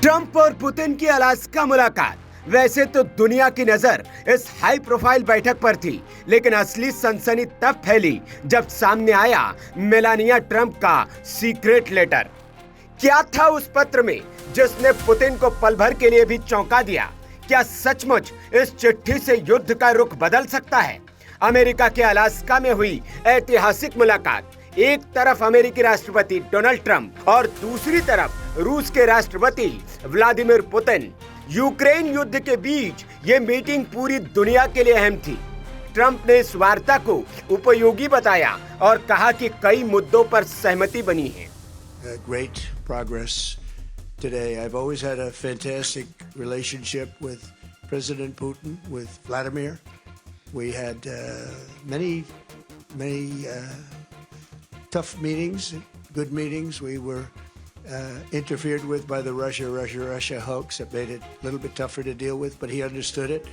Trump और Putin की Alaska मुलाकात। वैसे तो दुनिया की नजर इस हाई प्रोफाइल बैठक पर थी, लेकिन असली सनसनी तब फैली जब सामने आया मेलानिया ट्रंप का सीक्रेट लेटर। क्या था उस पत्र में जिसने पुतिन को पल भर के लिए भी चौंका दिया? क्या सचमुच इस चिट्ठी से युद्ध का रुख बदल सकता है? अमेरिका के अलास्का में हुई ऐतिहासिक मुलाकात। एक तरफ अमेरिकी राष्ट्रपति डोनाल्ड ट्रंप और दूसरी तरफ रूस के राष्ट्रपति व्लादिमीर पुतिन। यूक्रेन युद्ध के बीच ये मीटिंग पूरी दुनिया के लिए अहम थी। ट्रंप ने इस वार्ता को उपयोगी बताया और कहा कि कई मुद्दों पर सहमति बनी है। Great progress today. I've always had a fantastic relationship with President Putin, with Vladimir. We had many tough meetings, good meetings. We were interfered with by the Russia hoax. It made it a little bit tougher to deal with, but he understood it.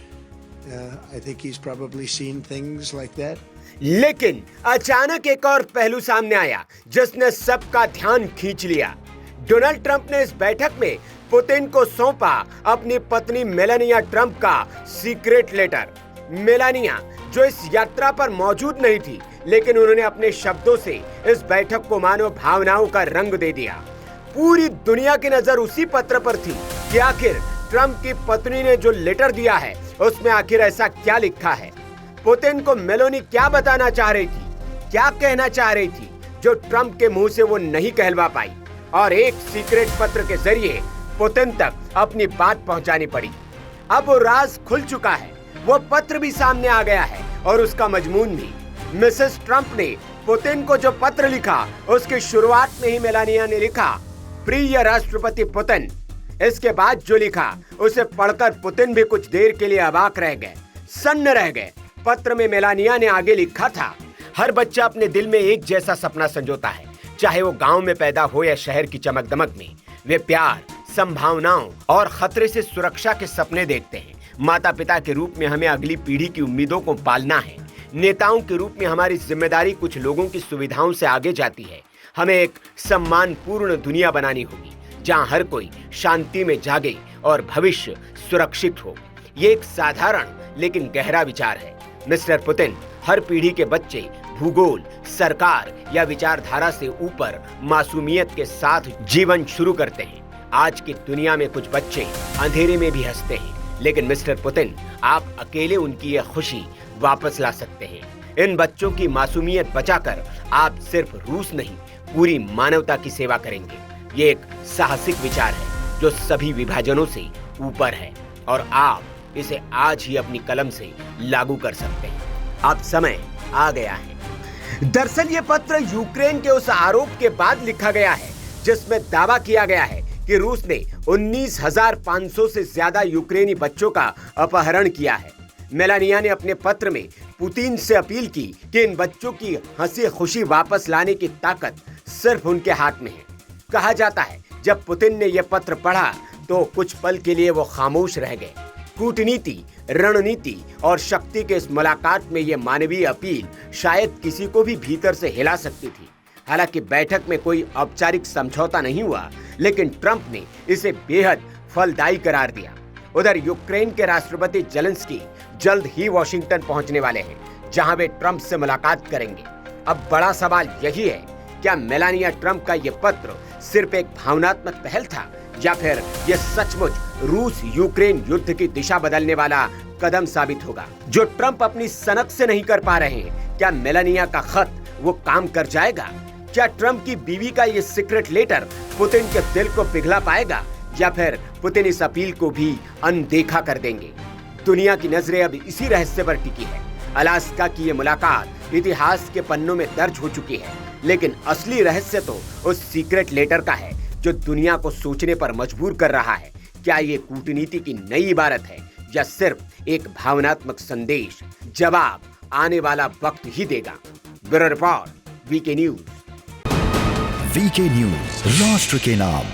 I think he's probably seen things like that. लेकिन अचानक एक और पहलू सामने आया जिसने सबका ध्यान खींच लिया। डोनाल्ड ट्रंप ने इस बैठक में पुतिन को सौंपा अपनी पत्नी मेलानिया ट्रंप का सीक्रेट लेटर। मेलानिया जो इस यात्रा पर मौजूद नहीं थी, लेकिन उन्होंने अपने शब्दों से इस बैठक को मानो भावनाओं का रंग दे दिया। पूरी दुनिया की नजर उसी पत्र पर थी कि आखिर ट्रंप की पत्नी ने जो लेटर दिया है उसमें आखिर ऐसा क्या लिखा है। पुतिन को मेलोनी क्या बताना चाह रही थी, क्या कहना चाह रही थी जो ट्रंप के मुंह से वो नहीं कहलवा पाई, और एक सीक्रेट पत्र के जरिए पुतिन तक अपनी बात पहुंचानी पड़ी। अब वो राज खुल चुका है, वो पत्र भी सामने आ गया है और उसका मजमून भी। मिसेस ट्रंप ने पुतिन को जो पत्र लिखा उसकी शुरुआत में ही मेलानिया ने लिखा, प्रिय राष्ट्रपति पुतिन। इसके बाद जो लिखा उसे पढ़कर पुतिन भी कुछ देर के लिए अवाक रह गए, सन्न रह गए। पत्र में मेलानिया ने आगे लिखा था, हर बच्चा अपने दिल में एक जैसा सपना संजोता है, चाहे वो गांव में पैदा हो या शहर की चमक दमक में। वे प्यार, संभावनाओं और खतरे से सुरक्षा के सपने देखते हैं। माता पिता के रूप में हमें अगली पीढ़ी की उम्मीदों को पालना है। नेताओं के रूप में हमारी जिम्मेदारी कुछ लोगों की सुविधाओं से आगे जाती है। हमें एक सम्मानपूर्ण दुनिया बनानी होगी जहां हर कोई शांति में जागे और भविष्य सुरक्षित हो। ये एक साधारण लेकिन गहरा विचार है। मिस्टर पुतिन, हर पीढ़ी के बच्चे भूगोल, सरकार या विचारधारा से ऊपर मासूमियत के साथ जीवन शुरू करते हैं। आज की दुनिया में कुछ बच्चे अंधेरे में भी हंसते हैं, लेकिन मिस्टर पुतिन, आप अकेले उनकी यह खुशी वापस ला सकते हैं। इन बच्चों की मासूमियत बचाकर आप सिर्फ रूस नहीं, पूरी मानवता की सेवा करेंगे। ये एक साहसिक विचार है जो सभी विभाजनों से ऊपर है, और आप इसे आज ही अपनी कलम से लागू कर सकते हैं। अब समय आ गया है। दरअसल ये पत्र यूक्रेन के उस आरोप के बाद लिखा गया है जिसमें दावा किया गया है कि रूस ने 19,500 से ज्यादा यूक्रेनी बच्चों का अपहरण किया है। मेलानिया ने अपने पत्र में पुतिन से अपील की कि इन बच्चों की हंसी खुशी वापस लाने की ताकत सिर्फ उनके हाथ में है। कहा जाता है जब पुतिन ने यह पत्र पढ़ा तो कुछ पल के लिए वो खामोश रह गए। कूटनीति, रणनीति और शक्ति के इस मुलाकात में यह मानवीय अपील शायद किसी को भी भीतर से हिला सकती थी। हालांकि बैठक में कोई औपचारिक समझौता नहीं हुआ, लेकिन ट्रंप ने इसे बेहद फलदायी करार दिया। उधर यूक्रेन के राष्ट्रपति जेलेंस्की जल्द ही वॉशिंगटन पहुंचने वाले हैं, जहां वे ट्रंप से मुलाकात करेंगे। अब बड़ा सवाल यही है, क्या मेलानिया ट्रंप का यह पत्र सिर्फ एक भावनात्मक पहल था, या फिर यह सचमुच रूस यूक्रेन युद्ध की दिशा बदलने वाला कदम साबित होगा जो ट्रंप अपनी सनक से नहीं कर पा रहे हैं? क्या मेलानिया का खत वो काम कर जाएगा? क्या ट्रंप की बीवी का ये सीक्रेट लेटर पुतिन के दिल को पिघला पाएगा, या फिर पुतिन इस अपील को भी अनदेखा कर देंगे? दुनिया की नजरें अब इसी रहस्य पर टिकी है। अलास्का की ये मुलाकात इतिहास के पन्नों में दर्ज हो चुकी है, लेकिन असली रहस्य तो उस सीक्रेट लेटर का है जो दुनिया को सोचने पर मजबूर कर रहा है। क्या ये कूटनीति की नई इबारत है या सिर्फ एक भावनात्मक संदेश? जवाब आने वाला वक्त ही देगा। Bureau report, VK news. VK news, राष्ट्र के नाम।